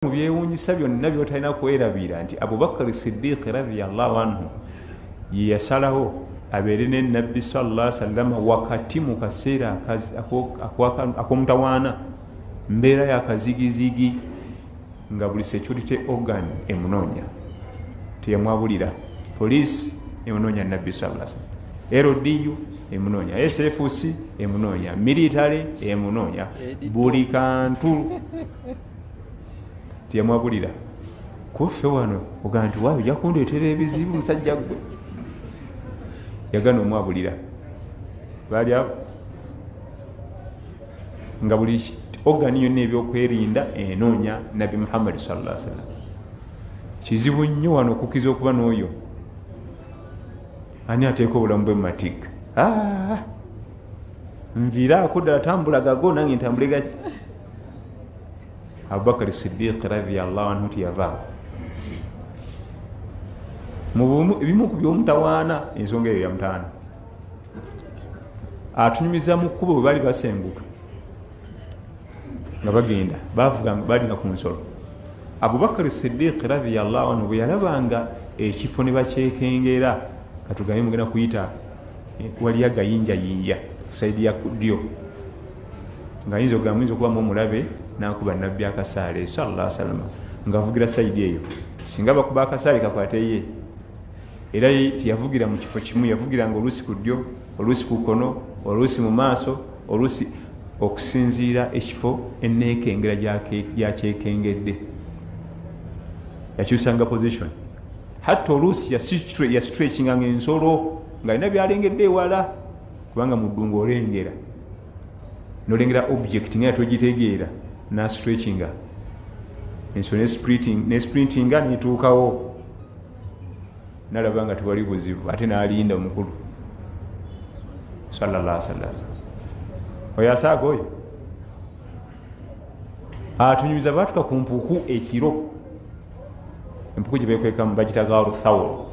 mu byewuunyisa byonna by'otalina kwerabira nti Abubakar Siddiq radiyallahu anhu ye yasalawo abeere ne Nabbi sallallahu alaihi wasallam wakati mu kaseera ak'omutawaana, mbeera y'akazigizigi nga buli security organ emunoonya, teyamwabulira. Poliisi emunoonya Nabbi sallallahu alaihi wasallam, LDU emunoonya, SFC emunoonya, military emunoonya, buli kantu tiyamwabulira. Kuffe wano ogaa nti waayo ojja kundeetera ebizibu musajja gwe, yagana omwabulira. Baali abo nga buli ogani yonna ebyokwerinda enoonya Nabi Muhammad sallallahu alaihi wasallam. Kizibu nnyo wano okukiza okuba n'oyo ani ateeka obulamu bwe mumatiga. Nviiraako ddala tambula gago nange ntambule gaki. Abubakar Siddiq radiyallahu anhu tiyavaawo. Ebimu ku by'omutawaana ensonga eyo yamutaana. Atunyumiza mu kkubo bwe baali basenguka nga bagenda baavuga balinga ku nsolo. Abubakar Siddiq radiyallahu anhu bwe yalabanga ekifo ne bakyekengera, katugambe mugenda kuyita wali agayinjayinja ku sayidi ya ddyo, ng'ayinza ogamuyinza okubamu omulabe n'akuba Nabbi akasaale sallallahu alaihi wasallam ng'avugira sayidi eyo. Singa bakuba akasaale kakwate ye, era tiyavugira mu kifo kimu, yavugiranga oluusi ku ddyo, oluusi ku kkono, oluusi mu maaso, oluusi okusinziira ekifo enneekengera gyakyekengedde. Yakyusanga position, hatta oluusi yastretchinganga ensolo ng'alina byalengedde ewala, kubanga mu ddungu olengera nolengera object nga togitegeera na stretchinga ensolo nesprintinga nituukawo, nalaba nga tewali buzibu, ate n'alinda omukulu sallallahu alaihi wasallam. Oyo asaaga oyo atunyumiza baatuka ku mpuku ekiro. Empuku gye beekwekamu bagita gaalu thawr,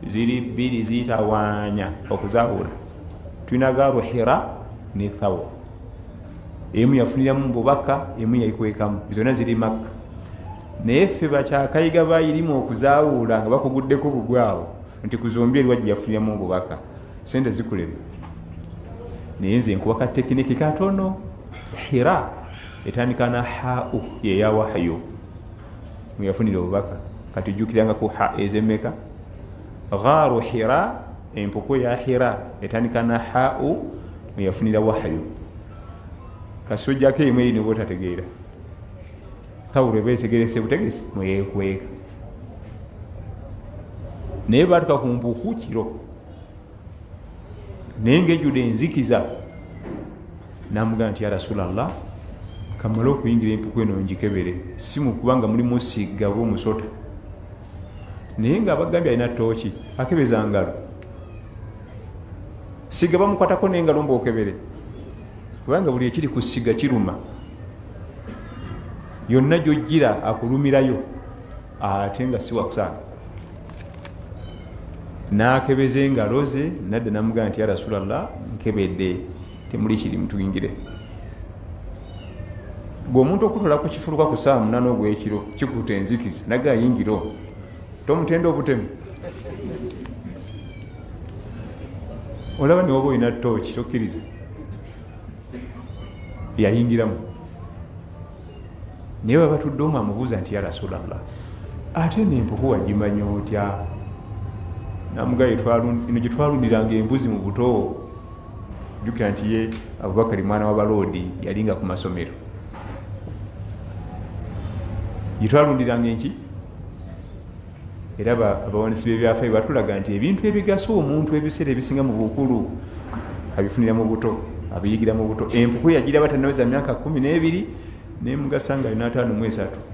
ziri bbiri zitawaanya okuzaawula. Tulina gaalu Hira ne Thawr, emu yafuniramu bubaka, emu yayikwekamu, zonna ziri Makka. Naye ffe bakyakayiga bayirimu okuzaawula nga bakuguddeko bugwawo nti ku zombi eri wajja yafuniramu bubaka, sente zikulema. Naye nze nkuwaka tekiniki katono. Hira etandika na haau yeya wahyo mweyafunira obubaka, kati jjukiranga ku ha ezemeka. Ghaaru Hira, empuku ya Hira etandika na haau mweyafunira wahyo. Kasujjako emu eyo ne bwotategeera. Thawr beetegerese butegesi mweyekweka. Naye baatuka ku mpuku kiro, naye ng'ejjudde enzikiza, n'amugamba nti ya Rasulallah, kamale okuyingira empuku eno ngikebere, si mu kubanga mulimu sigga oba omusota. Naye ng'abagambye alina ttooki, akebeza ngalo. Sigga bamukwatako n'engalo mbaokebere, kubanga buli ekiri ku sigga kiruma. Yonna gy'ojjira akulumirayo, ate nga si wakusaaga. N'akebeza engalo ze, nadda n'amugamba nti ya Rasulallah, nkebedde, temuli kirimu tuyingire. Gwe omuntu okutola ku kifuluka ku saa 8 ogw'ekiro kikuta enzikiza, naga yingiro tomutenda obutemu. Olaba ne woba olina ttooki tokkiriza, yayingiramu. Naye bwe batudde omu amubuuza nti ya Rasulallah, ate n'empuku wagimanya otya? N'amugamba eno gye twalundiranga embuzi mu buto. Jjukira nti ye Abubakar mwana wa baloodi yalinga ku masomero. Gye twalundiranga enki? Era abawanisi b'ebyafaayo batulaga nti ebintu ebigasa omuntu ebiseera ebisinga mu bukulu abifunira mu buto, abiyigira mu buto. Empuku yagiraba tannaweza myaka 12 n'emugasa nga alina 53.